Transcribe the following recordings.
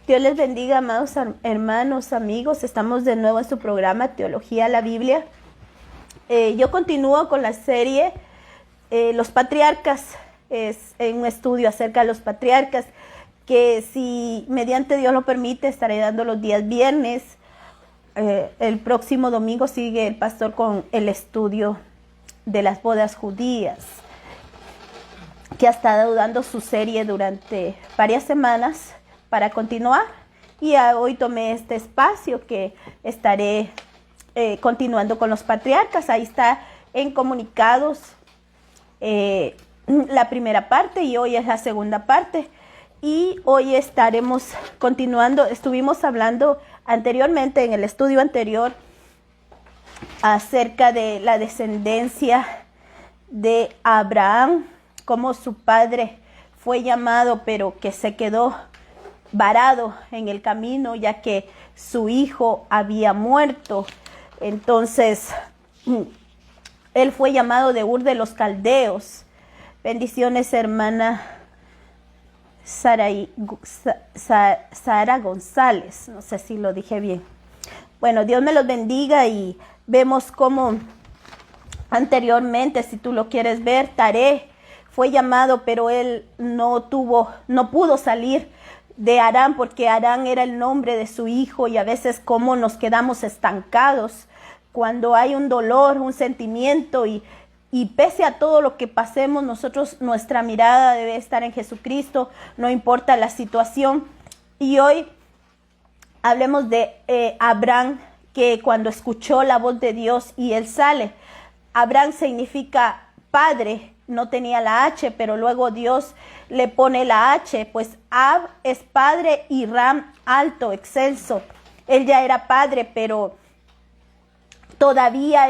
Dios les bendiga, amados hermanos, amigos. Estamos de nuevo en su programa Teología a la Biblia. Yo continúo con la serie Los Patriarcas. Es un estudio acerca de los patriarcas que, si mediante Dios lo permite, estaré dando los días viernes. El próximo domingo sigue el pastor con el estudio de las bodas judías, que ha estado dando su serie durante varias semanas para continuar, y hoy tomé este espacio que estaré continuando con los patriarcas. Ahí está en Comunicados la primera parte y hoy es la segunda parte, y hoy estaremos continuando. Estuvimos hablando anteriormente, en el estudio anterior, acerca de la descendencia de Abraham, cómo su padre fue llamado, pero que se quedó varado en el camino, ya que su hijo había muerto. Entonces, él fue llamado de Ur de los Caldeos. Bendiciones, hermana Sara González. No sé si lo dije bien. Bueno, Dios me los bendiga, y vemos cómo anteriormente, si tú lo quieres ver, Taré fue llamado, pero él no pudo salir de Harán, porque Harán era el nombre de su hijo. Y a veces como nos quedamos estancados cuando hay un dolor, un sentimiento, y pese a todo lo que pasemos, nuestra mirada debe estar en Jesucristo, no importa la situación. Y hoy hablemos de Abraham, que cuando escuchó la voz de Dios y él sale. Abraham significa padre. No tenía la H, pero luego Dios le pone la H, pues Ab es padre y Ram alto, excelso. Él ya era padre, pero todavía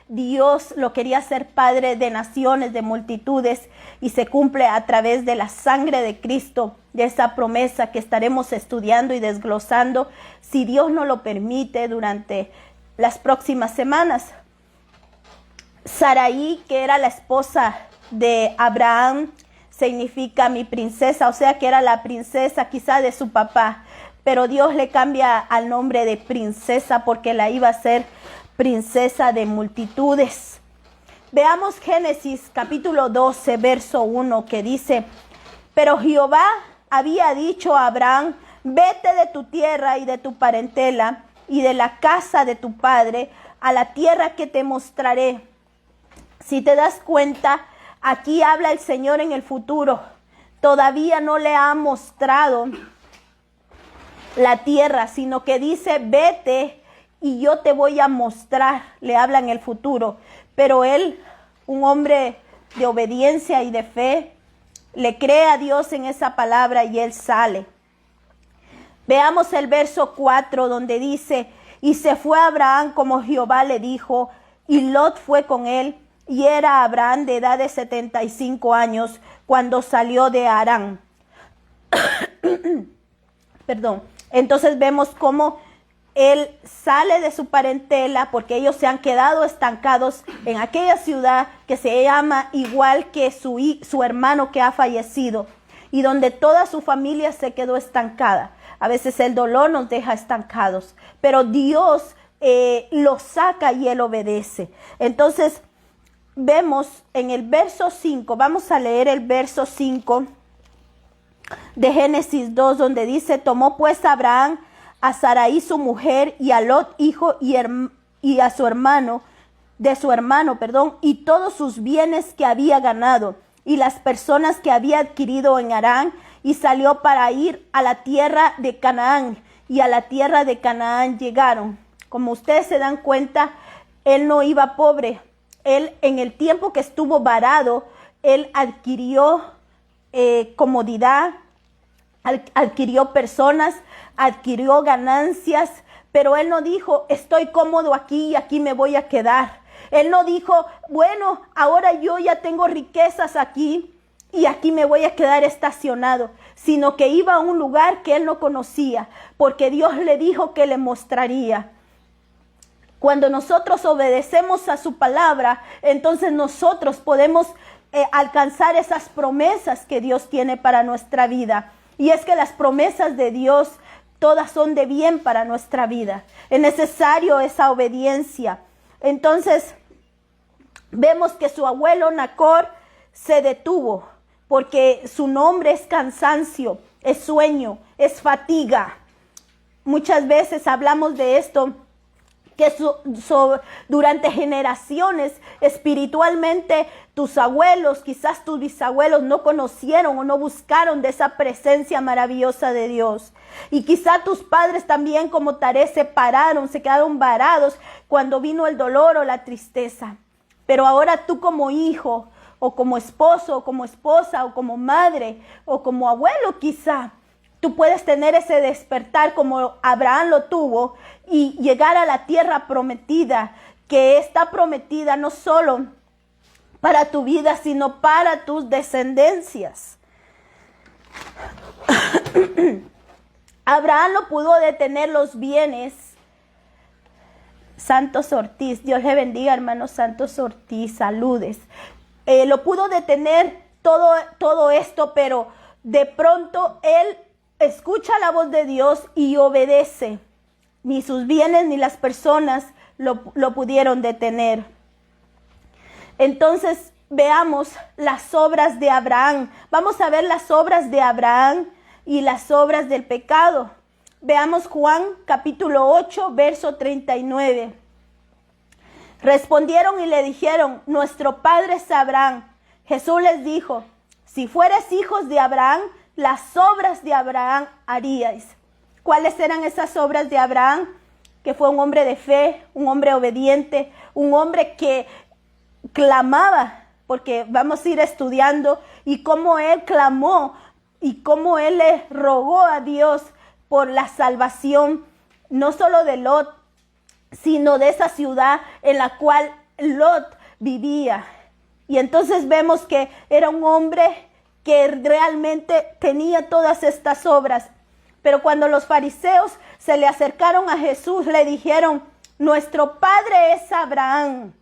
Dios lo quería hacer padre de naciones, de multitudes, y se cumple a través de la sangre de Cristo, de esa promesa que estaremos estudiando y desglosando, si Dios nos lo permite, durante las próximas semanas. Sarai, que era la esposa de Abraham, significa mi princesa, o sea que era la princesa quizá de su papá, pero Dios le cambia al nombre de princesa porque la iba a ser princesa de multitudes. Veamos Génesis capítulo 12, verso 1, que dice: pero Jehová había dicho a Abraham, vete de tu tierra y de tu parentela y de la casa de tu padre a la tierra que te mostraré. Si te das cuenta, aquí habla el Señor en el futuro. Todavía no le ha mostrado la tierra, sino que dice, vete y yo te voy a mostrar. Le habla en el futuro. Pero él, un hombre de obediencia y de fe, le cree a Dios en esa palabra y él sale. Veamos el verso 4, donde dice, y se fue Abraham como Jehová le dijo, y Lot fue con él. Y era Abraham de edad de 75 años cuando salió de Harán. Perdón. Entonces vemos cómo él sale de su parentela, porque ellos se han quedado estancados en aquella ciudad que se llama igual que su hermano que ha fallecido, y donde toda su familia se quedó estancada. A veces el dolor nos deja estancados, pero Dios lo saca y él obedece. Entonces, vemos en el verso 5, vamos a leer el verso 5 de Génesis 2, donde dice, tomó pues Abraham a Sarai su mujer y a Lot hijo y a su hermano, y todos sus bienes que había ganado y las personas que había adquirido en Harán, y salió para ir a la tierra de Canaán, y a la tierra de Canaán llegaron. Como ustedes se dan cuenta, él no iba pobre. Él, en el tiempo que estuvo varado, él adquirió comodidad, adquirió personas, adquirió ganancias, pero él no dijo, estoy cómodo aquí y aquí me voy a quedar. Él no dijo, bueno, ahora yo ya tengo riquezas aquí y aquí me voy a quedar estacionado, sino que iba a un lugar que él no conocía, porque Dios le dijo que le mostraría. Cuando nosotros obedecemos a su palabra, entonces nosotros podemos alcanzar esas promesas que Dios tiene para nuestra vida. Y es que las promesas de Dios todas son de bien para nuestra vida. Es necesario esa obediencia. Entonces, vemos que su abuelo Nacor se detuvo porque su nombre es cansancio, es sueño, es fatiga. Muchas veces hablamos de esto, que durante generaciones espiritualmente tus abuelos, quizás tus bisabuelos no conocieron o no buscaron de esa presencia maravillosa de Dios. Y quizá tus padres también como Taré se pararon, se quedaron varados cuando vino el dolor o la tristeza. Pero ahora tú como hijo o como esposo o como esposa o como madre o como abuelo quizá, tú puedes tener ese despertar como Abraham lo tuvo y llegar a la tierra prometida, que está prometida no solo para tu vida, sino para tus descendencias. Abraham no pudo detener los bienes. Santos Ortiz, Dios le bendiga, hermano Santos Ortiz, saludes. Lo pudo detener todo esto, pero de pronto él escucha la voz de Dios y obedece. Ni sus bienes ni las personas lo pudieron detener. Entonces veamos las obras de Abraham. Vamos a ver las obras de Abraham y las obras del pecado. Veamos Juan capítulo 8, verso 39. Respondieron y le dijeron, nuestro padre es Abraham. Jesús les dijo, si fueres hijos de Abraham, las obras de Abraham haríais. ¿Cuáles eran esas obras de Abraham? Que fue un hombre de fe, un hombre obediente, un hombre que clamaba, porque vamos a ir estudiando y cómo él clamó y cómo él le rogó a Dios por la salvación, no solo de Lot, sino de esa ciudad en la cual Lot vivía. Y entonces vemos que era un hombre que realmente tenía todas estas obras. Pero cuando los fariseos se le acercaron a Jesús, le dijeron, nuestro padre es Abraham.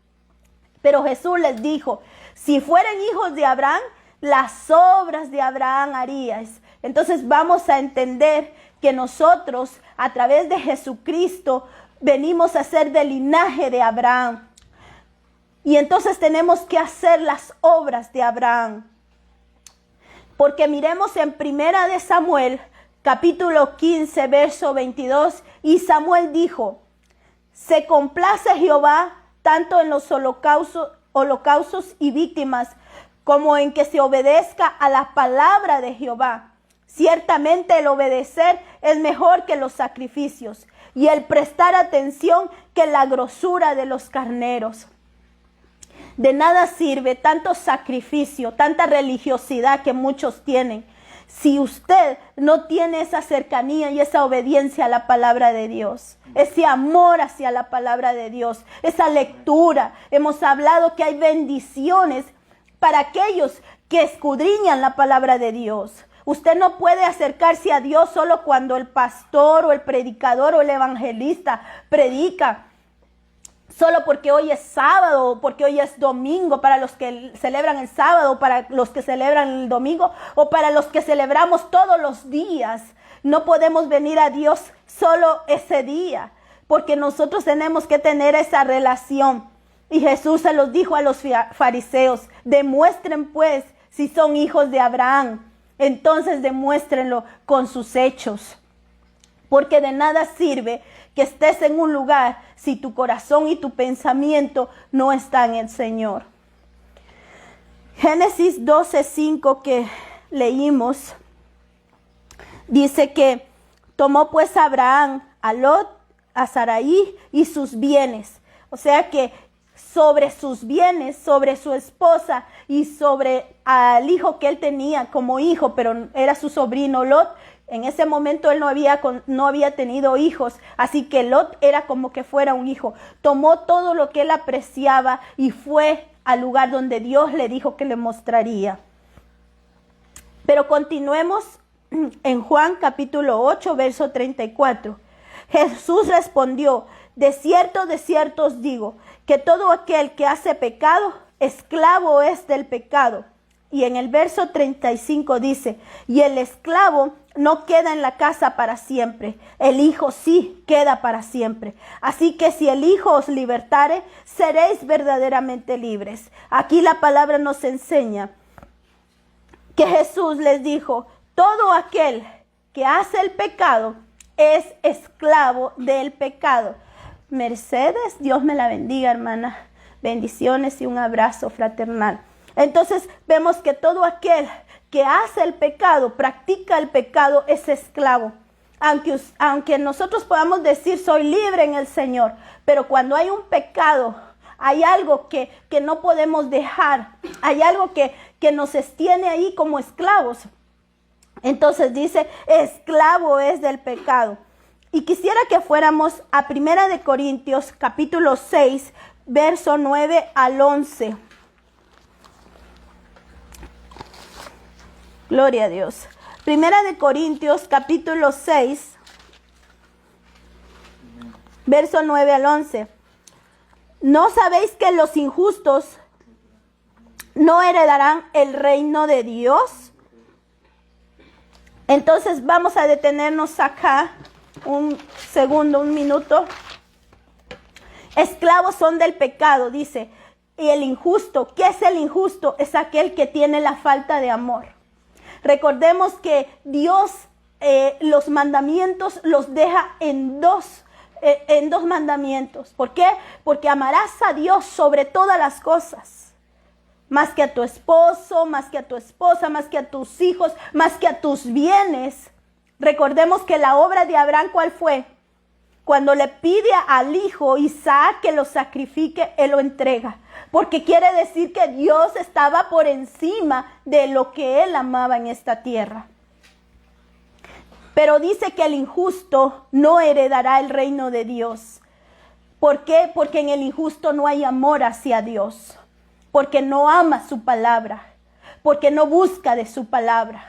Pero Jesús les dijo, si fueren hijos de Abraham, las obras de Abraham haríais. Entonces vamos a entender que nosotros, a través de Jesucristo, venimos a ser del linaje de Abraham. Y entonces tenemos que hacer las obras de Abraham. Porque miremos en Primera de Samuel, capítulo 15, verso 22, y Samuel dijo, se complace Jehová tanto en los holocaustos y víctimas, como en que se obedezca a la palabra de Jehová. Ciertamente el obedecer es mejor que los sacrificios, y el prestar atención que la grosura de los carneros. De nada sirve tanto sacrificio, tanta religiosidad que muchos tienen, si usted no tiene esa cercanía y esa obediencia a la palabra de Dios, ese amor hacia la palabra de Dios, esa lectura. Hemos hablado que hay bendiciones para aquellos que escudriñan la palabra de Dios. Usted no puede acercarse a Dios solo cuando el pastor o el predicador o el evangelista predica. Solo porque hoy es sábado, porque hoy es domingo, para los que celebran el sábado, para los que celebran el domingo, o para los que celebramos todos los días. No podemos venir a Dios solo ese día, porque nosotros tenemos que tener esa relación. Y Jesús se los dijo a los fariseos, demuestren pues si son hijos de Abraham. Entonces demuéstrenlo con sus hechos. Porque de nada sirve que estés en un lugar si tu corazón y tu pensamiento no están en el Señor. Génesis 12:5 que leímos, dice que tomó pues Abraham a Lot, a Sarai y sus bienes. O sea que sobre sus bienes, sobre su esposa y sobre al hijo que él tenía como hijo, pero era su sobrino Lot. En ese momento él no había tenido hijos, así que Lot era como que fuera un hijo. Tomó todo lo que él apreciaba y fue al lugar donde Dios le dijo que le mostraría. Pero continuemos en Juan capítulo 8, verso 34. Jesús respondió, de cierto os digo, que todo aquel que hace pecado, esclavo es del pecado. Y en el verso 35 dice, y el esclavo no queda en la casa para siempre. El Hijo sí queda para siempre. Así que si el Hijo os libertare, seréis verdaderamente libres. Aquí la palabra nos enseña que Jesús les dijo, todo aquel que hace el pecado es esclavo del pecado. Mercedes, Dios me la bendiga, hermana. Bendiciones y un abrazo fraternal. Entonces vemos que todo aquel que hace el pecado, practica el pecado, es esclavo. Aunque nosotros podamos decir soy libre en el Señor, pero cuando hay un pecado, hay algo que no podemos dejar, hay algo que nos tiene ahí como esclavos. Entonces dice, esclavo es del pecado. Y quisiera que fuéramos a 1 Corintios capítulo 6, verso 9 al 11. Gloria a Dios. 1 Corintios capítulo 6, verso 9 al 11. ¿No sabéis que los injustos no heredarán el reino de Dios? Entonces vamos a detenernos acá un segundo, un minuto. Esclavos son del pecado, dice. Y el injusto, ¿qué es el injusto? Es aquel que tiene la falta de amor. Recordemos que Dios los mandamientos los deja en dos mandamientos. ¿Por qué? Porque amarás a Dios sobre todas las cosas. Más que a tu esposo, más que a tu esposa, más que a tus hijos, más que a tus bienes. Recordemos que la obra de Abraham, ¿cuál fue? Cuando le pide al hijo Isaac que lo sacrifique, él lo entrega. Porque quiere decir que Dios estaba por encima de lo que él amaba en esta tierra. Pero dice que el injusto no heredará el reino de Dios. ¿Por qué? Porque en el injusto no hay amor hacia Dios. Porque no ama su palabra. Porque no busca de su palabra.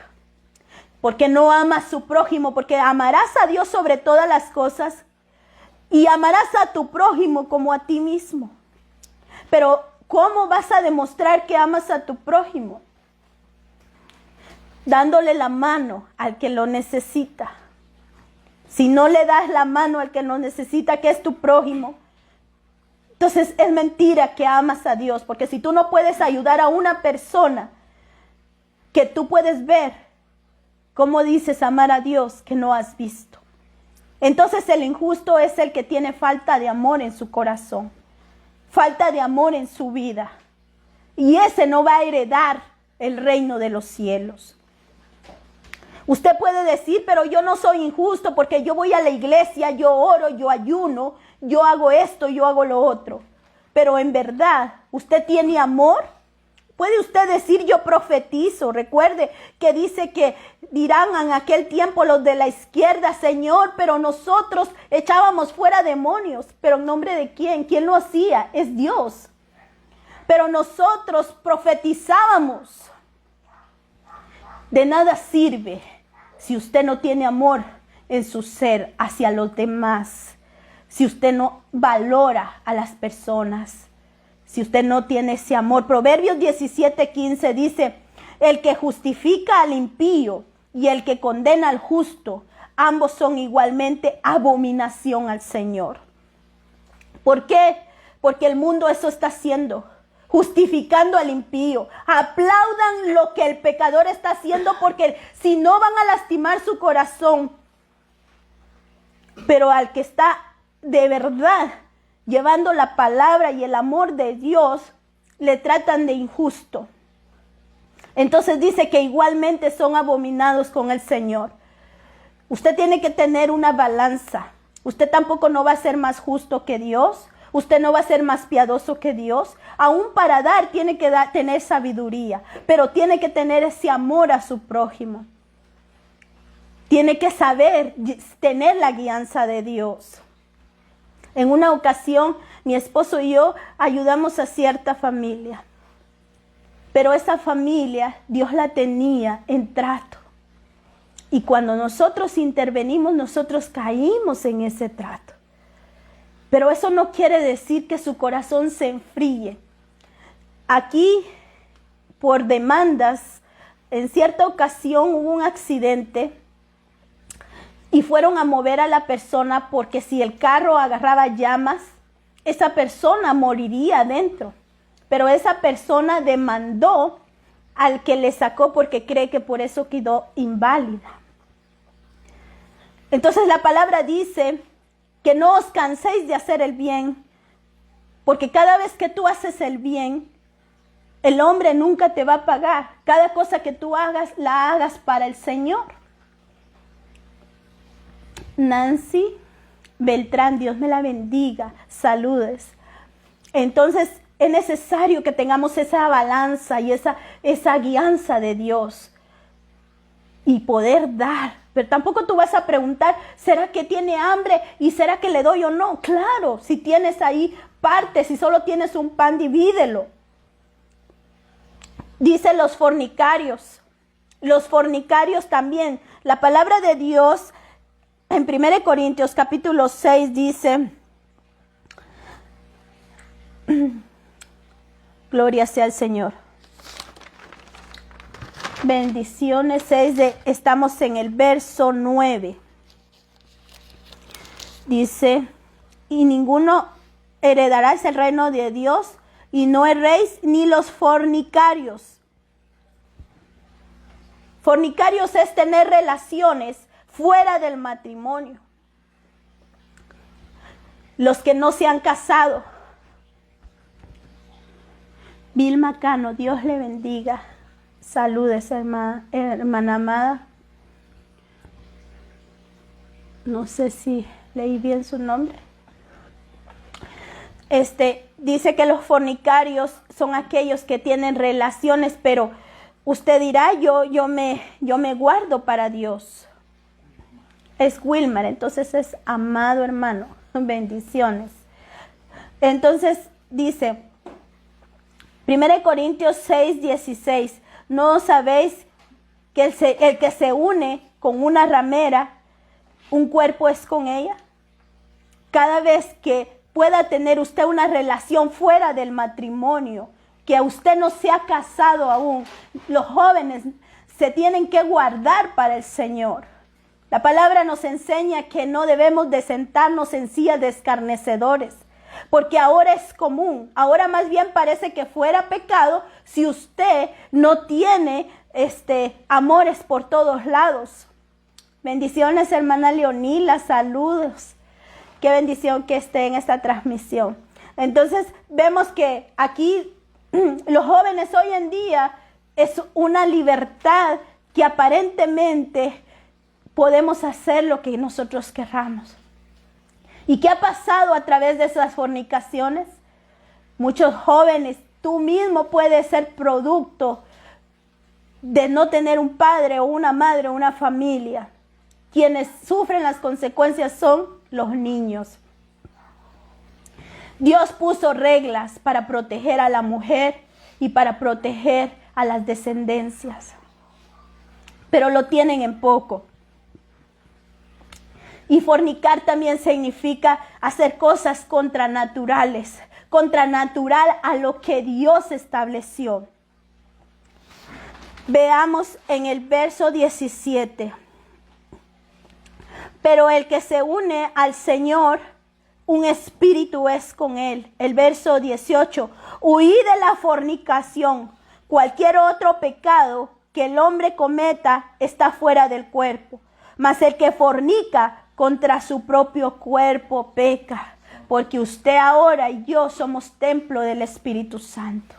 Porque no ama a su prójimo. Porque amarás a Dios sobre todas las cosas. Y amarás a tu prójimo como a ti mismo. Pero ¿cómo vas a demostrar que amas a tu prójimo? Dándole la mano al que lo necesita. Si no le das la mano al que lo necesita, que es tu prójimo, entonces es mentira que amas a Dios. Porque si tú no puedes ayudar a una persona que tú puedes ver, ¿cómo dices amar a Dios que no has visto? Entonces el injusto es el que tiene falta de amor en su corazón. Falta de amor en su vida. Y ese no va a heredar el reino de los cielos. Usted puede decir, pero yo no soy injusto porque yo voy a la iglesia, yo oro, yo ayuno, yo hago esto, yo hago lo otro. Pero en verdad, ¿usted tiene amor? Puede usted decir, yo profetizo. Recuerde que dice que dirán en aquel tiempo los de la izquierda, Señor, pero nosotros echábamos fuera demonios. ¿Pero en nombre de quién? ¿Quién lo hacía? Es Dios. Pero nosotros profetizábamos. De nada sirve si usted no tiene amor en su ser hacia los demás. Si usted no valora a las personas. Si usted no tiene ese amor. Proverbios 17:15 dice, el que justifica al impío y el que condena al justo, ambos son igualmente abominación al Señor. ¿Por qué? Porque el mundo eso está haciendo, justificando al impío. Aplaudan lo que el pecador está haciendo porque si no van a lastimar su corazón. Pero al que está de verdad llevando la palabra y el amor de Dios, le tratan de injusto. Entonces dice que igualmente son abominados con el Señor. Usted tiene que tener una balanza. Usted tampoco no va a ser más justo que Dios. Usted no va a ser más piadoso que Dios. Aún para dar tiene que tener sabiduría, pero tiene que tener ese amor a su prójimo. Tiene que saber tener la guianza de Dios. En una ocasión, mi esposo y yo ayudamos a cierta familia. Pero esa familia, Dios la tenía en trato. Y cuando nosotros intervenimos, nosotros caímos en ese trato. Pero eso no quiere decir que su corazón se enfríe. Aquí, por demandas, en cierta ocasión hubo un accidente y fueron a mover a la persona, porque si el carro agarraba llamas, esa persona moriría adentro. Pero esa persona demandó al que le sacó porque cree que por eso quedó inválida. Entonces la palabra dice que no os canséis de hacer el bien, porque cada vez que tú haces el bien, el hombre nunca te va a pagar. Cada cosa que tú hagas, la hagas para el Señor. Nancy Beltrán, Dios me la bendiga, saludes. Entonces es necesario que tengamos esa balanza y esa guianza de Dios y poder dar. Pero tampoco tú vas a preguntar, ¿será que tiene hambre y será que le doy o no? Claro, si tienes ahí parte, si solo tienes un pan, divídelo. Dice los fornicarios también. La palabra de Dios en 1 Corintios capítulo 6 dice, gloria sea al Señor. Bendiciones 6, estamos en el verso 9. Dice, y ninguno heredará el reino de Dios, y no erréis ni los fornicarios. Fornicarios es tener relaciones fuera del matrimonio. Los que no se han casado. Vilma Cano, Dios le bendiga. Saludes, hermana amada. No sé si leí bien su nombre. Dice que los fornicarios son aquellos que tienen relaciones, pero usted dirá, yo me guardo para Dios. Es Wilmar, entonces es amado hermano. Bendiciones. Entonces dice, 1 Corintios 6, 16, ¿no sabéis que el que se une con una ramera, un cuerpo es con ella? Cada vez que pueda tener usted una relación fuera del matrimonio, que usted no se ha casado aún, los jóvenes se tienen que guardar para el Señor. La palabra nos enseña que no debemos de sentarnos en sillas de escarnecedores, porque ahora es común, ahora más bien parece que fuera pecado si usted no tiene amores por todos lados. Bendiciones, hermana Leonila, saludos. Qué bendición que esté en esta transmisión. Entonces vemos que aquí los jóvenes hoy en día es una libertad que aparentemente podemos hacer lo que nosotros querramos. ¿Y qué ha pasado a través de esas fornicaciones? Muchos jóvenes, tú mismo puedes ser producto de no tener un padre o una madre o una familia. Quienes sufren las consecuencias son los niños. Dios puso reglas para proteger a la mujer y para proteger a las descendencias, pero lo tienen en poco. Y fornicar también significa hacer cosas contranaturales, contranatural a lo que Dios estableció. Veamos en el verso 17. Pero el que se une al Señor, un espíritu es con él. El verso 18. Huid de la fornicación. Cualquier otro pecado que el hombre cometa está fuera del cuerpo. Mas el que fornica contra su propio cuerpo peca. Porque usted ahora y yo somos templo del Espíritu Santo.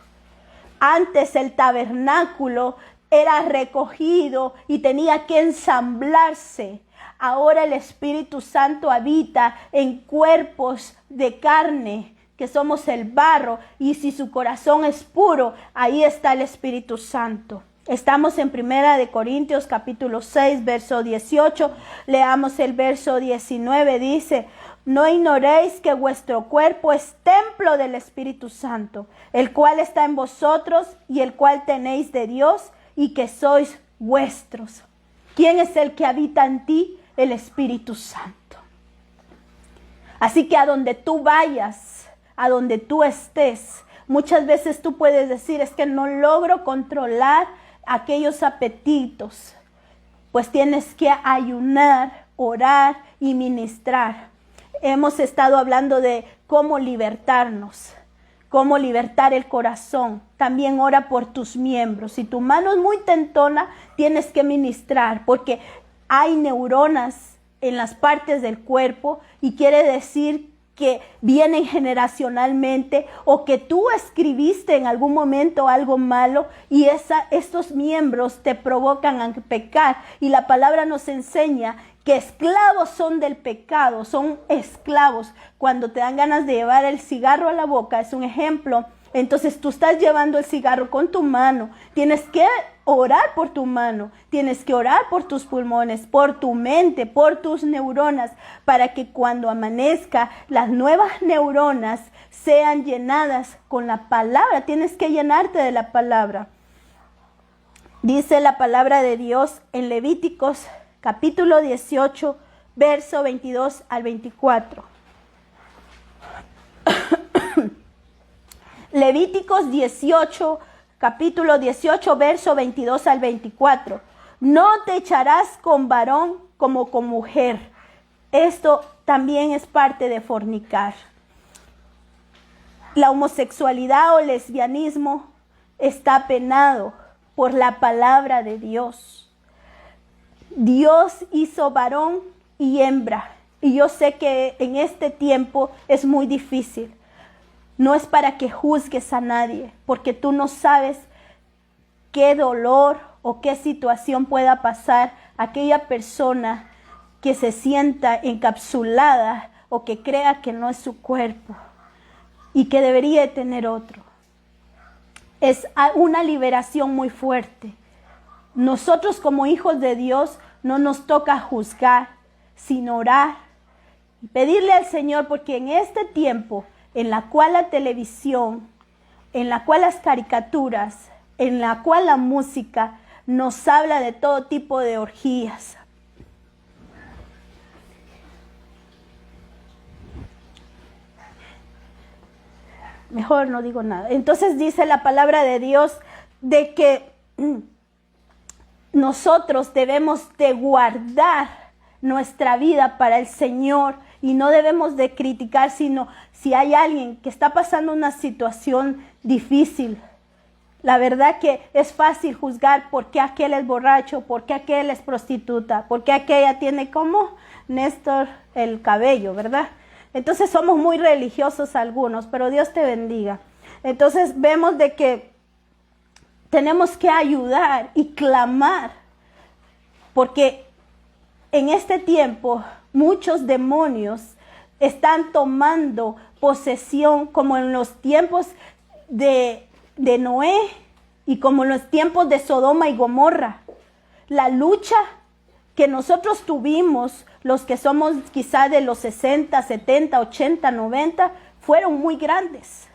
Antes el tabernáculo era recogido y tenía que ensamblarse. Ahora el Espíritu Santo habita en cuerpos de carne, que somos el barro, y si su corazón es puro, ahí está el Espíritu Santo. Estamos en 1 Corintios capítulo 6, verso 18. Leamos el verso 19. Dice, no ignoréis que vuestro cuerpo es templo del Espíritu Santo, el cual está en vosotros y el cual tenéis de Dios y que sois vuestros. ¿Quién es el que habita en ti? El Espíritu Santo. Así que a donde tú vayas, a donde tú estés, muchas veces tú puedes decir, es que no logro controlar aquellos apetitos. Pues tienes que ayunar orar y ministrar. Hemos estado hablando de cómo libertarnos, cómo libertar el corazón. También ora por tus miembros. Si tu mano es muy tentona, tienes que ministrar, porque hay neuronas en las partes del cuerpo y quiere decir que vienen generacionalmente, o que tú escribiste en algún momento algo malo y estos miembros te provocan a pecar. Y la palabra nos enseña que esclavos son del pecado, son esclavos. Cuando te dan ganas de llevar el cigarro a la boca, es un ejemplo. Entonces tú estás llevando el cigarro con tu mano. Tienes que orar por tu mano, tienes que orar por tus pulmones, por tu mente, por tus neuronas, para que cuando amanezca las nuevas neuronas sean llenadas con la palabra. Tienes que llenarte de la palabra. Dice la palabra de Dios en Levíticos capítulo 18, verso 22 al 24. Levíticos 18, capítulo 18, verso 22 al 24. No te echarás con varón como con mujer. Esto también es parte de fornicar. La homosexualidad o lesbianismo está penado por la palabra de Dios. Dios hizo varón y hembra. Y yo sé que en este tiempo es muy difícil. No es para que juzgues a nadie, porque tú no sabes qué dolor o qué situación pueda pasar aquella persona que se sienta encapsulada o que crea que no es su cuerpo y que debería de tener otro. Es una liberación muy fuerte. Nosotros como hijos de Dios no nos toca juzgar, sino orar y pedirle al Señor, porque en este tiempo en la cual la televisión, en la cual las caricaturas, en la cual la música nos habla de todo tipo de orgías. Mejor no digo nada. Entonces dice la palabra de Dios de que nosotros debemos de guardar nuestra vida para el Señor y no debemos de criticar, sino si hay alguien que está pasando una situación difícil. La verdad que es fácil juzgar por qué aquel es borracho, por qué aquel es prostituta, por qué aquella tiene como Néstor el cabello, ¿verdad? Entonces somos muy religiosos algunos, pero Dios te bendiga. Entonces vemos de que tenemos que ayudar y clamar, porque en este tiempo muchos demonios están tomando posesión, como en los tiempos de Noé y como en los tiempos de Sodoma y Gomorra. La lucha que nosotros tuvimos, los que somos quizá de los 60, 70, 80, 90, fueron muy grandes.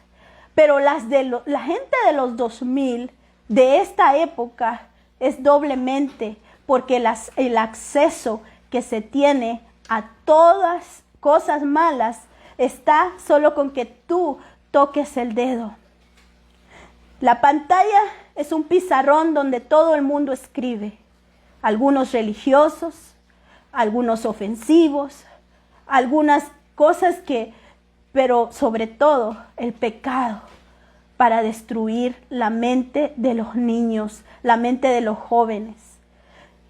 Pero la gente de los 2000, de esta época, es doblemente, porque el acceso que se tiene a todas cosas malas está solo con que tú toques el dedo. La pantalla es un pizarrón donde todo el mundo escribe. Algunos religiosos, algunos ofensivos, algunas cosas pero sobre todo el pecado, para destruir la mente de los niños, la mente de los jóvenes.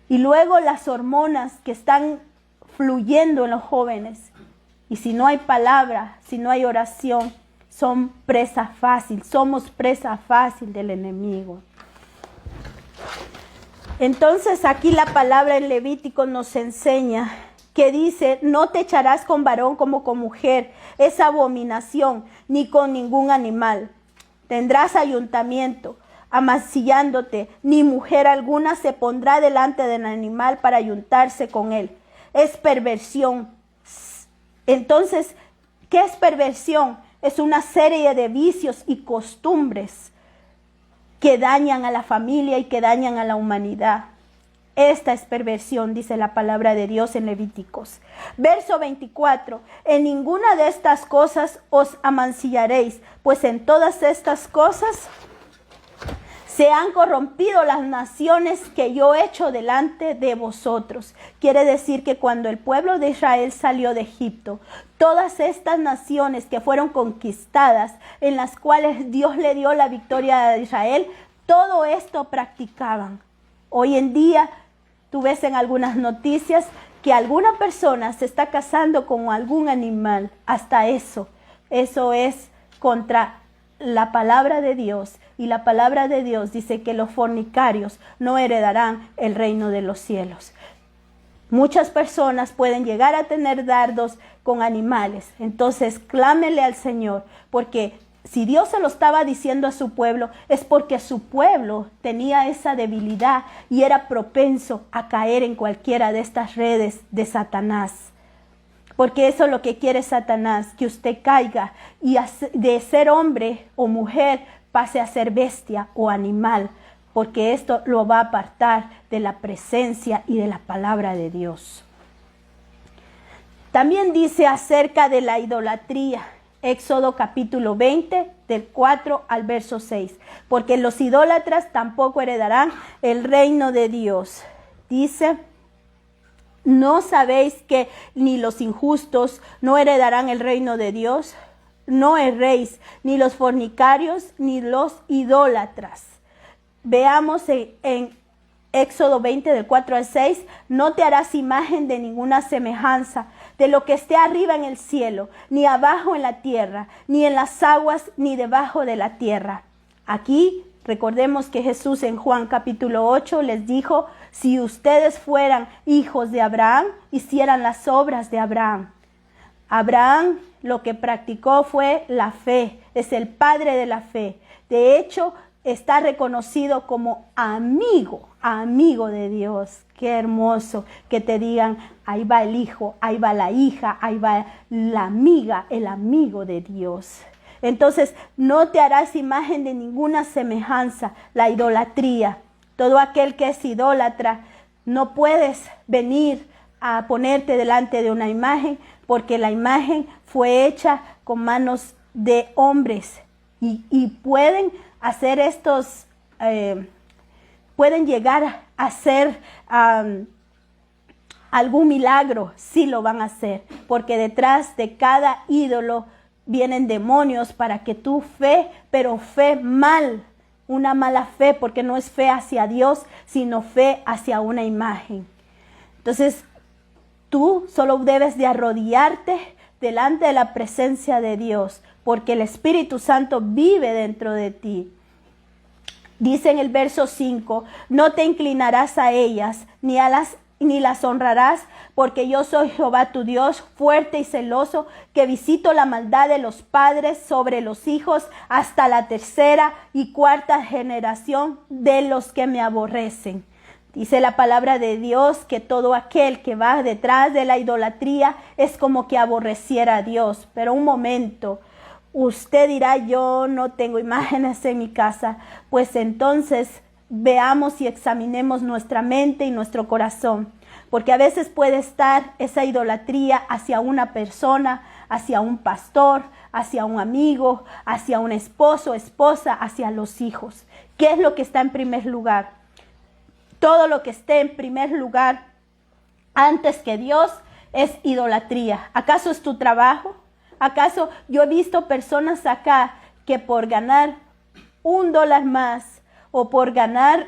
Y luego las hormonas que están fluyendo en los jóvenes. Y si no hay palabra, si no hay oración, son presa fácil, somos presa fácil del enemigo. Entonces aquí la palabra en Levítico nos enseña que dice: no te echarás con varón como con mujer, es abominación, ni con ningún animal. Tendrás ayuntamiento, amancillándote, ni mujer alguna se pondrá delante del animal para ayuntarse con él. Es perversión. Entonces, ¿qué es perversión? Es una serie de vicios y costumbres que dañan a la familia y que dañan a la humanidad. Esta es perversión, dice la palabra de Dios en Levíticos. Verso 24. En ninguna de estas cosas os amancillaréis, pues en todas estas cosas Se han corrompido las naciones que yo he hecho delante de vosotros. Quiere decir que cuando el pueblo de Israel salió de Egipto, todas estas naciones que fueron conquistadas, en las cuales Dios le dio la victoria a Israel, todo esto practicaban. Hoy en día, tú ves en algunas noticias que alguna persona se está casando con algún animal. Hasta eso es contra la palabra de Dios. Y la palabra de Dios dice que los fornicarios no heredarán el reino de los cielos. Muchas personas pueden llegar a tener dardos con animales. Entonces, clámele al Señor, porque si Dios se lo estaba diciendo a su pueblo, es porque su pueblo tenía esa debilidad y era propenso a caer en cualquiera de estas redes de Satanás. Porque eso es lo que quiere Satanás, que usted caiga y de ser hombre o mujer pase a ser bestia o animal, porque esto lo va a apartar de la presencia y de la palabra de Dios. También dice acerca de la idolatría, Éxodo capítulo 20, del 4 al verso 6, porque los idólatras tampoco heredarán el reino de Dios. Dice: ¿no sabéis que ni los injustos no heredarán el reino de Dios? No erréis, ni los fornicarios, ni los idólatras. Veamos en Éxodo 20, del 4 al 6, no te harás imagen de ninguna semejanza de lo que esté arriba en el cielo, ni abajo en la tierra, ni en las aguas, ni debajo de la tierra. Aquí recordemos que Jesús en Juan capítulo 8 les dijo: si ustedes fueran hijos de Abraham, hicieran las obras de Abraham. Abraham lo que practicó fue la fe, es el padre de la fe. De hecho, está reconocido como amigo de Dios. Qué hermoso que te digan: ahí va el hijo, ahí va la hija, ahí va la amiga, el amigo de Dios. Entonces, no te harás imagen de ninguna semejanza, la idolatría. Todo aquel que es idólatra, no puedes venir a ponerte delante de una imagen, porque la imagen fue hecha con manos de hombres y pueden hacer pueden llegar a hacer algún milagro, sí lo van a hacer, porque detrás de cada ídolo vienen demonios para que tu fe, pero fe mal, una mala fe, porque no es fe hacia Dios, sino fe hacia una imagen. Entonces, tú solo debes de arrodillarte delante de la presencia de Dios, porque el Espíritu Santo vive dentro de ti. Dice en el verso 5, no te inclinarás a ellas, ni las honrarás, porque yo soy Jehová tu Dios, fuerte y celoso, que visito la maldad de los padres sobre los hijos hasta la tercera y cuarta generación de los que me aborrecen. Dice la palabra de Dios que todo aquel que va detrás de la idolatría es como que aborreciera a Dios. Pero un momento, usted dirá: yo no tengo imágenes en mi casa. Pues entonces veamos y examinemos nuestra mente y nuestro corazón. Porque a veces puede estar esa idolatría hacia una persona, hacia un pastor, hacia un amigo, hacia un esposo, esposa, hacia los hijos. ¿Qué es lo que está en primer lugar? Todo lo que esté en primer lugar antes que Dios es idolatría. ¿Acaso es tu trabajo? ¿Acaso yo he visto personas acá que por ganar $1 más o por ganar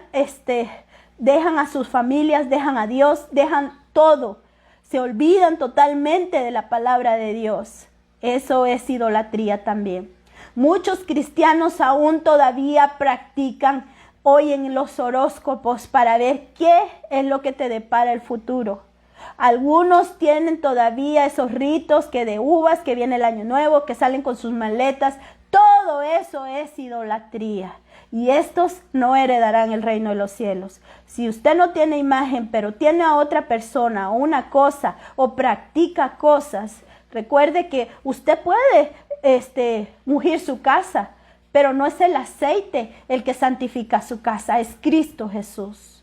dejan a sus familias, dejan a Dios, dejan todo? Se olvidan totalmente de la palabra de Dios. Eso es idolatría también. Muchos cristianos aún todavía practican hoy en los horóscopos para ver qué es lo que te depara el futuro. Algunos tienen todavía esos ritos que de uvas, que viene el año nuevo, que salen con sus maletas. Todo eso es idolatría. Y estos no heredarán el reino de los cielos. Si usted no tiene imagen, pero tiene a otra persona o una cosa o practica cosas, recuerde que usted puede ungir su casa, pero no es el aceite el que santifica su casa, es Cristo Jesús.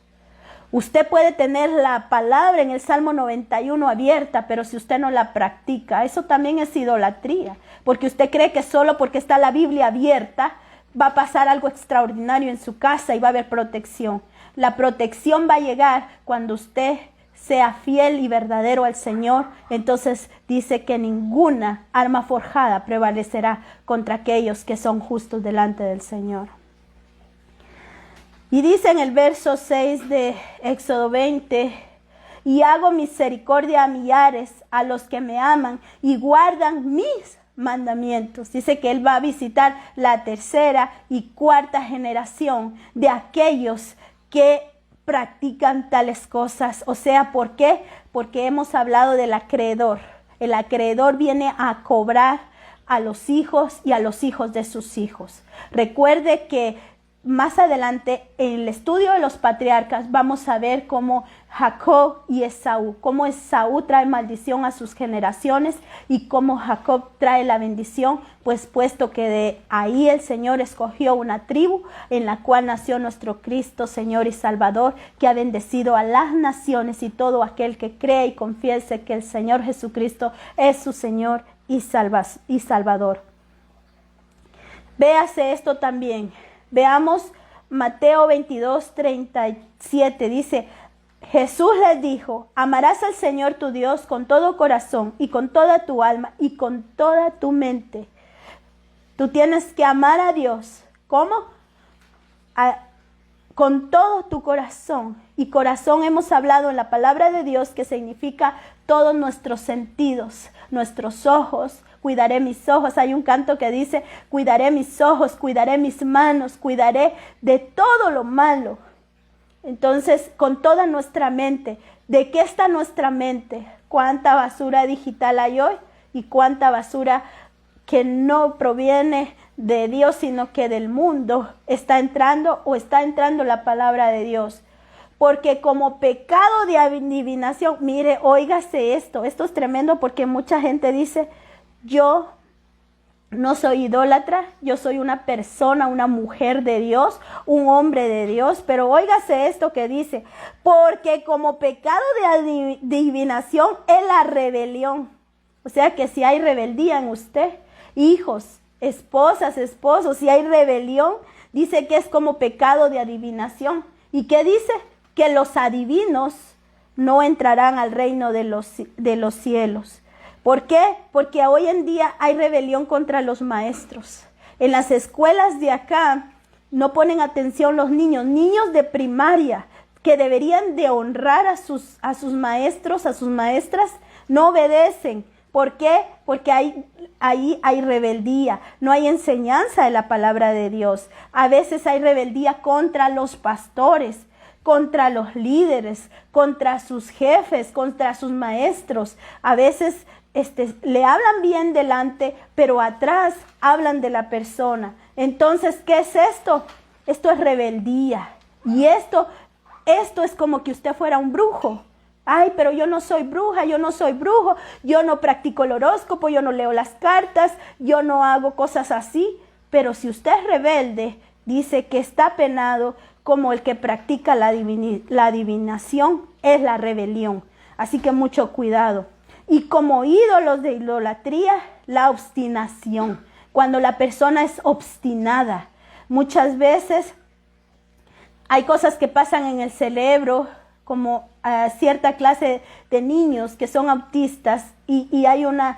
Usted puede tener la palabra en el Salmo 91 abierta, pero si usted no la practica, eso también es idolatría. Porque usted cree que solo porque está la Biblia abierta va a pasar algo extraordinario en su casa y va a haber protección. La protección va a llegar cuando usted sea fiel y verdadero al Señor. Entonces dice que ninguna arma forjada prevalecerá contra aquellos que son justos delante del Señor. Y dice en el verso 6 de Éxodo 20, y hago misericordia a millares, a los que me aman y guardan mis mandamientos. Dice que Él va a visitar la tercera y cuarta generación de aquellos que practican tales cosas. O sea, ¿por qué? Porque hemos hablado del acreedor. El acreedor viene a cobrar a los hijos y a los hijos de sus hijos. Recuerde que más adelante en el estudio de los patriarcas vamos a ver cómo Jacob y Esaú, cómo Esaú trae maldición a sus generaciones y cómo Jacob trae la bendición, pues puesto que de ahí el Señor escogió una tribu en la cual nació nuestro Cristo, Señor y Salvador, que ha bendecido a las naciones y todo aquel que cree y confiese que el Señor Jesucristo es su Señor y Salvador. Véase esto también. Veamos Mateo 22, 37. Dice, Jesús les dijo, amarás al Señor tu Dios con todo corazón y con toda tu alma y con toda tu mente. Tú tienes que amar a Dios. ¿Cómo? Con todo tu corazón. Y corazón hemos hablado en la palabra de Dios que significa todos nuestros sentidos, nuestros ojos. Cuidaré mis ojos. Hay un canto que dice, cuidaré mis ojos, cuidaré mis manos, cuidaré de todo lo malo. Entonces, con toda nuestra mente. ¿De qué está nuestra mente? ¿Cuánta basura digital hay hoy? ¿Y cuánta basura que no proviene de Dios, sino que del mundo está entrando o está entrando la palabra de Dios? Porque como pecado de adivinación, mire, óigase esto es tremendo porque mucha gente dice, yo no soy idólatra, yo soy una persona, una mujer de Dios, un hombre de Dios, pero óigase esto que dice, porque como pecado de adivinación es la rebelión. O sea que si hay rebeldía en usted, hijos, esposas, esposos, si hay rebelión, dice que es como pecado de adivinación. ¿Y qué dice? Que los adivinos no entrarán al reino de los cielos. ¿Por qué? Porque hoy en día hay rebelión contra los maestros. En las escuelas de acá no ponen atención los niños de primaria que deberían de honrar a sus maestros, a sus maestras, no obedecen. ¿Por qué? Porque ahí hay rebeldía, no hay enseñanza de la palabra de Dios. A veces hay rebeldía contra los pastores, contra los líderes, contra sus jefes, contra sus maestros. A veces le hablan bien delante, pero atrás hablan de la persona. Entonces, ¿qué es esto? Esto es rebeldía. Y esto es como que usted fuera un brujo. Ay, pero yo no soy bruja, yo no soy brujo, yo no practico el horóscopo, yo no leo las cartas, yo no hago cosas así. Pero si usted es rebelde, dice que está penado como el que practica la adivinación, es la rebelión. Así que mucho cuidado. Y como ídolos de idolatría, la obstinación. Cuando la persona es obstinada, muchas veces hay cosas que pasan en el cerebro, como cierta clase de niños que son autistas y hay una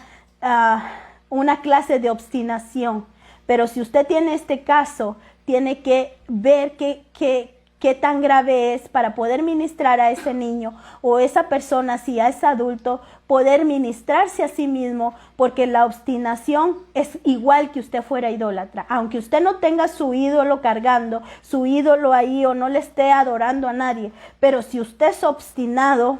clase de obstinación. Pero si usted tiene este caso, tiene que ver qué tan grave es para poder ministrar a ese niño o esa persona, si ya es adulto, poder ministrarse a sí mismo, porque la obstinación es igual que usted fuera idólatra. Aunque usted no tenga su ídolo cargando, su ídolo ahí o no le esté adorando a nadie, pero si usted es obstinado,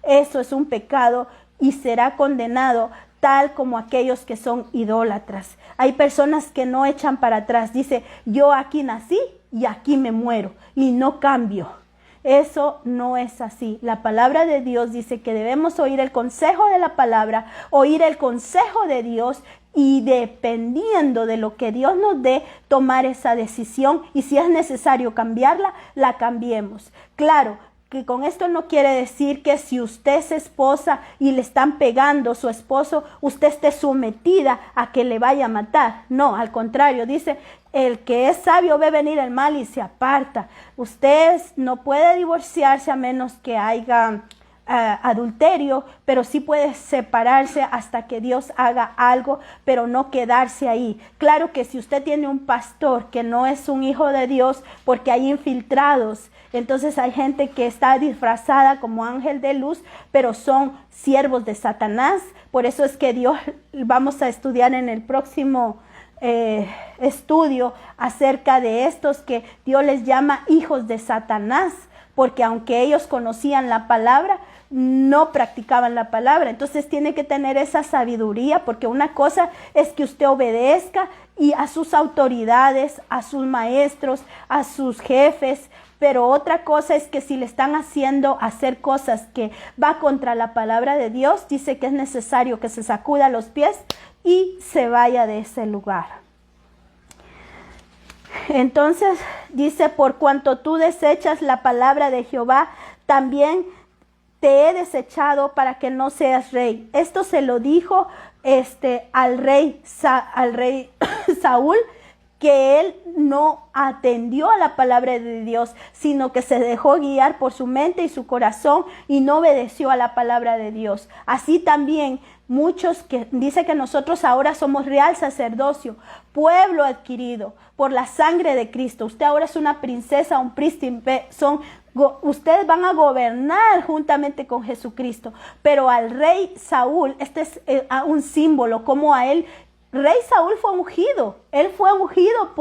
eso es un pecado y será condenado tal como aquellos que son idólatras. Hay personas que no echan para atrás. Dice, yo aquí nací y aquí me muero y no cambio. Eso no es así. La palabra de Dios dice que debemos oír el consejo de la palabra, oír el consejo de Dios y dependiendo de lo que Dios nos dé, tomar esa decisión y si es necesario cambiarla, la cambiemos. Claro, que con esto no quiere decir que si usted es esposa y le están pegando su esposo, usted esté sometida a que le vaya a matar. No, al contrario, dice, el que es sabio ve venir el mal y se aparta. Usted no puede divorciarse a menos que haya adulterio, pero sí puede separarse hasta que Dios haga algo, pero no quedarse ahí. Claro que si usted tiene un pastor que no es un hijo de Dios, porque hay infiltrados, entonces hay gente que está disfrazada como ángel de luz, pero son siervos de Satanás. Por eso es que Dios, vamos a estudiar en el próximo estudio acerca de estos que Dios les llama hijos de Satanás, porque aunque ellos conocían la palabra, no practicaban la palabra. Entonces tiene que tener esa sabiduría, porque una cosa es que usted obedezca y a sus autoridades, a sus maestros, a sus jefes, pero otra cosa es que si le están haciendo hacer cosas que va contra la palabra de Dios, dice que es necesario que se sacuda los pies y se vaya de ese lugar. Entonces dice, por cuanto tú desechas la palabra de Jehová, también te he desechado para que no seas rey. Esto se lo dijo al rey Saúl, que él no atendió a la palabra de Dios, sino que se dejó guiar por su mente y su corazón y no obedeció a la palabra de Dios. Así también muchos que dice que nosotros ahora somos real sacerdocio, pueblo adquirido por la sangre de Cristo. Usted ahora es una princesa, un príncipe, ustedes van a gobernar juntamente con Jesucristo. Pero al rey Saúl, este es un símbolo, como a él, rey Saúl fue ungido, él fue ungido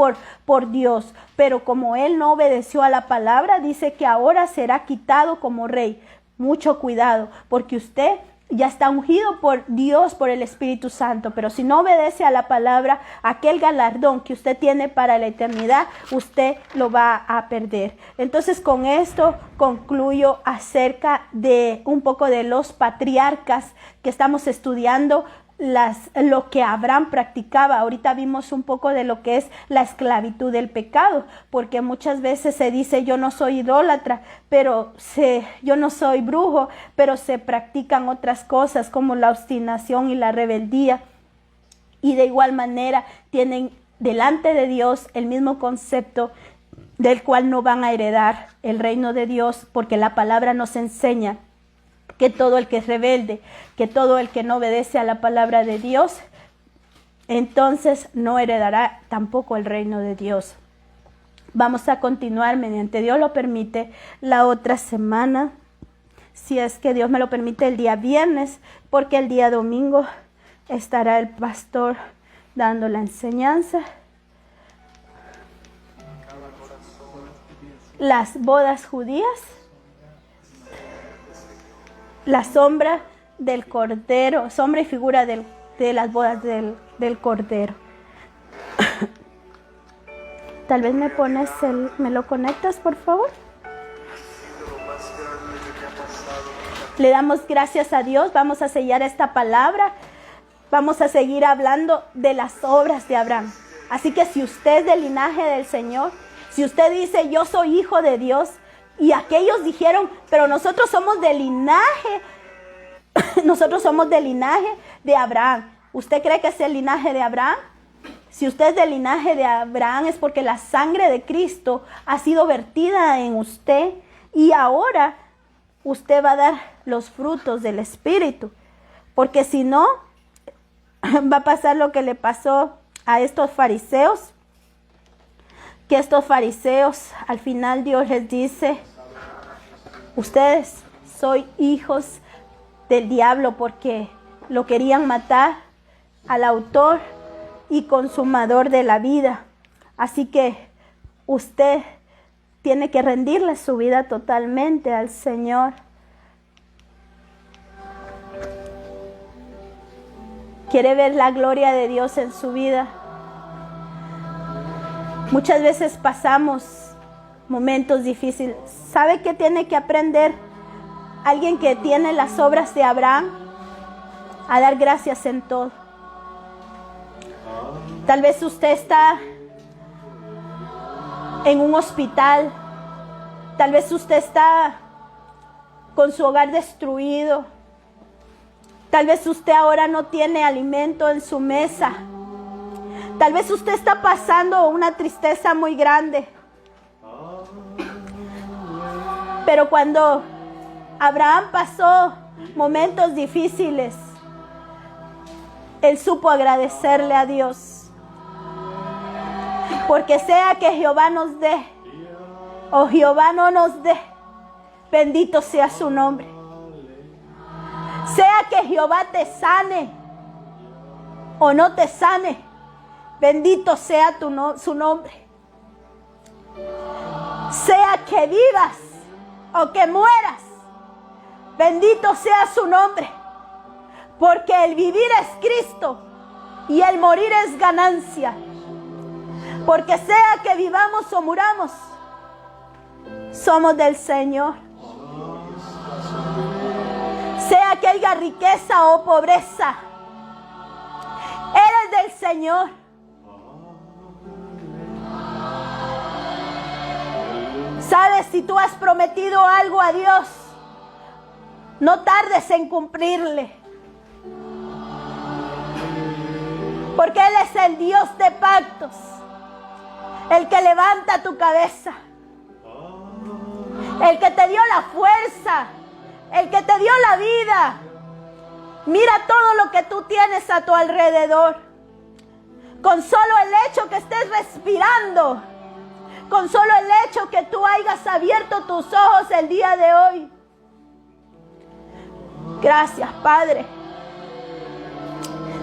por Dios, pero como él no obedeció a la palabra, dice que ahora será quitado como rey. Mucho cuidado, porque usted ya está ungido por Dios, por el Espíritu Santo, pero si no obedece a la palabra, aquel galardón que usted tiene para la eternidad, usted lo va a perder. Entonces con esto concluyo acerca de un poco de los patriarcas que estamos estudiando, lo que Abraham practicaba. Ahorita vimos un poco de lo que es la esclavitud del pecado, porque muchas veces se dice yo no soy idólatra, pero yo no soy brujo, pero se practican otras cosas como la obstinación y la rebeldía, y de igual manera tienen delante de Dios el mismo concepto del cual no van a heredar el reino de Dios, porque la palabra nos enseña que todo el que es rebelde, que todo el que no obedece a la palabra de Dios, entonces no heredará tampoco el reino de Dios. Vamos a continuar, mediante Dios lo permite, la otra semana, si es que Dios me lo permite, el día viernes, porque el día domingo estará el pastor dando la enseñanza. Las bodas judías. La sombra del Cordero, sombra y figura de las bodas del Cordero. Tal vez me lo conectas, por favor. Le damos gracias a Dios. Vamos a sellar esta palabra. Vamos a seguir hablando de las obras de Abraham. Así que si usted es del linaje del Señor, si usted dice yo soy hijo de Dios, y aquellos dijeron, pero nosotros somos del linaje de Abraham. ¿Usted cree que es el linaje de Abraham? Si usted es del linaje de Abraham es porque la sangre de Cristo ha sido vertida en usted y ahora usted va a dar los frutos del Espíritu. Porque si no, va a pasar lo que le pasó a estos fariseos, que estos fariseos al final Dios les dice, ustedes soy hijos del diablo, porque lo querían matar al autor y consumador de la vida. Así que usted tiene que rendirle su vida totalmente al Señor. ¿Quiere ver la gloria de Dios en su vida? Muchas veces pasamos momentos difíciles. ¿Sabe qué tiene que aprender alguien que tiene las obras de Abraham? A dar gracias en todo. Tal vez usted está en un hospital. Tal vez usted está con su hogar destruido. Tal vez usted ahora no tiene alimento en su mesa. Tal vez usted está pasando una tristeza muy grande. Pero cuando Abraham pasó momentos difíciles, él supo agradecerle a Dios. Porque sea que Jehová nos dé o Jehová no nos dé, bendito sea su nombre. Sea que Jehová te sane o no te sane, bendito sea su nombre. Sea que vivas o que mueras, bendito sea su nombre. Porque el vivir es Cristo y el morir es ganancia. Porque sea que vivamos o muramos, somos del Señor. Sea que haya riqueza o pobreza, eres del Señor. Sabes, si tú has prometido algo a Dios, no tardes en cumplirle. Porque Él es el Dios de pactos, el que levanta tu cabeza, el que te dio la fuerza, el que te dio la vida. Mira todo lo que tú tienes a tu alrededor. Con solo el hecho que estés respirando, con solo el hecho que tú hayas abierto tus ojos el día de hoy. Gracias, Padre.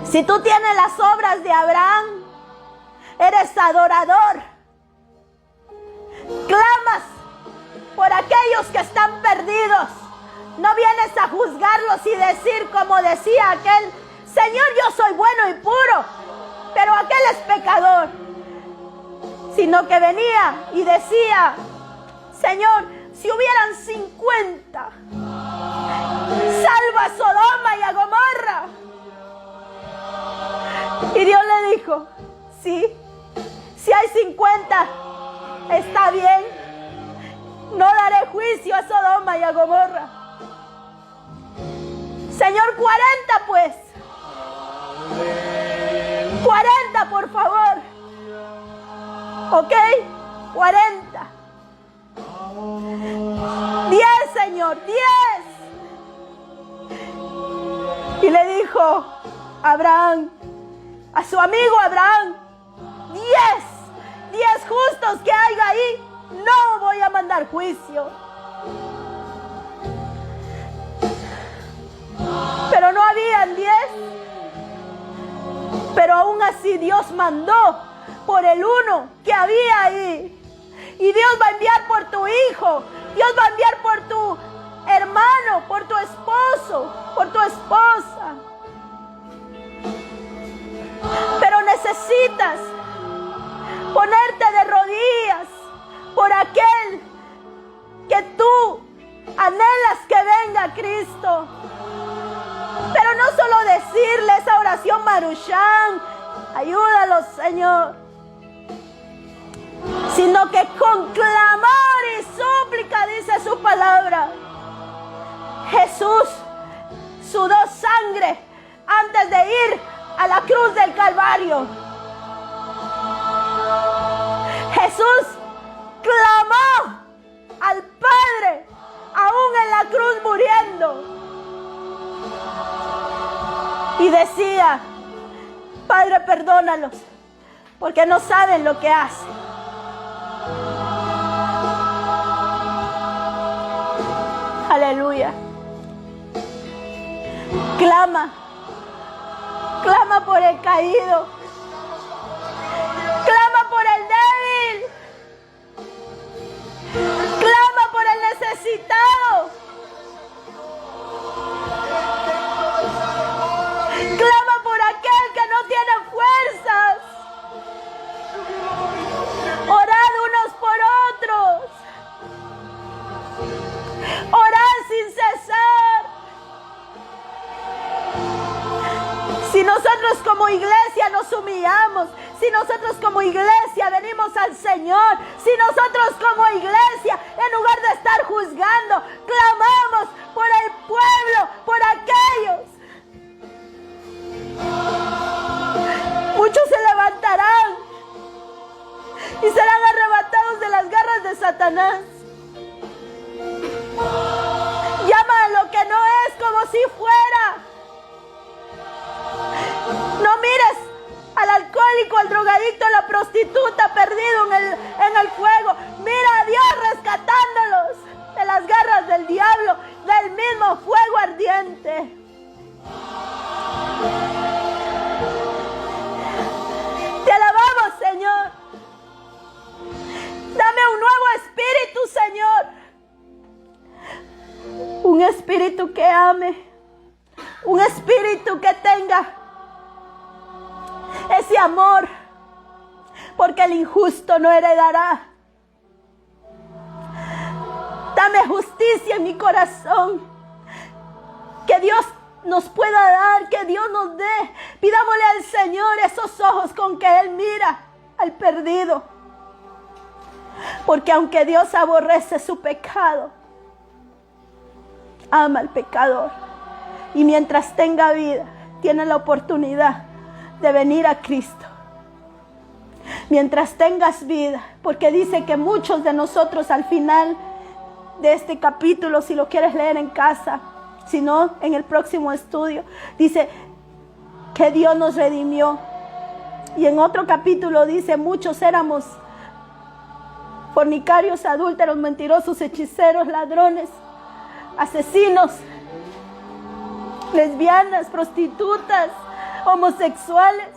Si tú tienes las obras de Abraham, eres adorador. Clamas por aquellos que están perdidos. No vienes a juzgarlos y decir como decía aquel: Señor, yo soy bueno y puro, pero aquel es pecador. Sino que venía y decía: Señor, si hubieran 50, salva a Sodoma y a Gomorra. Y Dios le dijo: sí, si hay 50, está bien. No daré juicio a Sodoma y a Gomorra. Señor, 40 pues. 40 por favor. ¿Ok? 40. 10, Señor, 10. Y le dijo Abraham, a su amigo Abraham: 10 justos que haya ahí, no voy a mandar juicio. Pero no habían 10. Pero aún así Dios mandó por el uno que había ahí. Y Dios va a enviar por tu hijo. Dios va a enviar por tu hermano, por tu esposo, por tu esposa. Pero necesitas ponerte de rodillas por aquel que tú anhelas que venga Cristo. Pero no solo decirle esa oración Marushán, ayúdalos, Señor, sino que con clamor y súplica, dice su palabra, Jesús sudó sangre antes de ir a la cruz del Calvario. Jesús clamó al Padre aún en la cruz muriendo. Y decía: Padre, perdónalos, porque no saben lo que hacen. Aleluya. Clama por el caído. Clama por el débil. Clama por el necesitado. Clama por aquel que no tiene fuerzas. Orad unos por otros. Orad sin cesar. Si nosotros como iglesia nos humillamos, si nosotros como iglesia iglesia venimos al Señor, si nosotros como iglesia, en lugar de estar juzgando, clamamos por el pueblo, por aquellos, muchos se levantarán y serán arrebatados de las garras de Satanás. Llama a lo que no es como si fuera. No mires al alcohólico, al drogadicto, a la prostituta perdido en el fuego. Mira a Dios rescatándolos de las garras del diablo, del mismo fuego ardiente. Te alabamos, Señor. Dame un nuevo espíritu, Señor. Un espíritu que ame. Un espíritu que tenga ese amor. Porque el injusto no heredará. Dame justicia en mi corazón. Que Dios nos pueda dar, que Dios nos dé. Pidámosle al Señor esos ojos con que Él mira al perdido. Porque aunque Dios aborrece su pecado, ama al pecador. Y mientras tenga vida, tiene la oportunidad de venir a Cristo. Mientras tengas vida, porque dice que muchos de nosotros al final de este capítulo, si lo quieres leer en casa, si no, en el próximo estudio, dice que Dios nos redimió. Y en otro capítulo dice, muchos éramos fornicarios, adúlteros, mentirosos, hechiceros, ladrones, asesinos, lesbianas, prostitutas, homosexuales.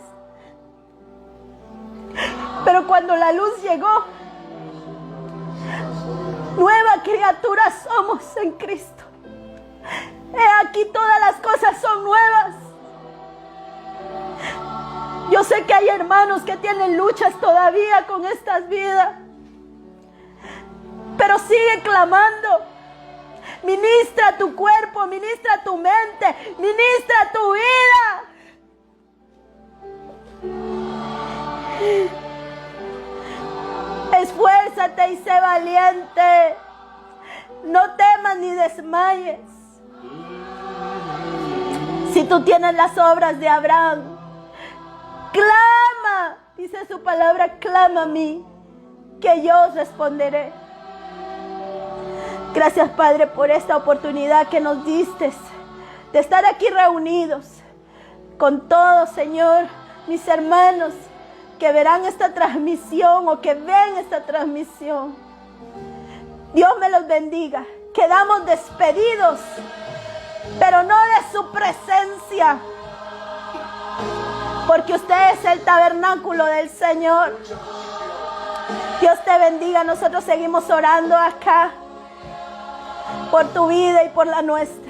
Pero cuando la luz llegó, nueva criatura somos en Cristo. He aquí todas las cosas son nuevas. Yo sé que hay hermanos que tienen luchas todavía con estas vidas, pero sigue clamando. Ministra tu cuerpo, ministra tu mente, ministra tu vida. Esfuérzate y sé valiente. No temas ni desmayes. Si tú tienes las obras de Abraham, clama, dice su palabra, clama a mí, que yo os responderé. Gracias, Padre, por esta oportunidad que nos diste de estar aquí reunidos con todos, Señor, mis hermanos que verán esta transmisión o que ven esta transmisión. Dios me los bendiga. Quedamos despedidos, pero no de su presencia, porque usted es el tabernáculo del Señor. Dios te bendiga. Nosotros seguimos orando acá por tu vida y por la nuestra.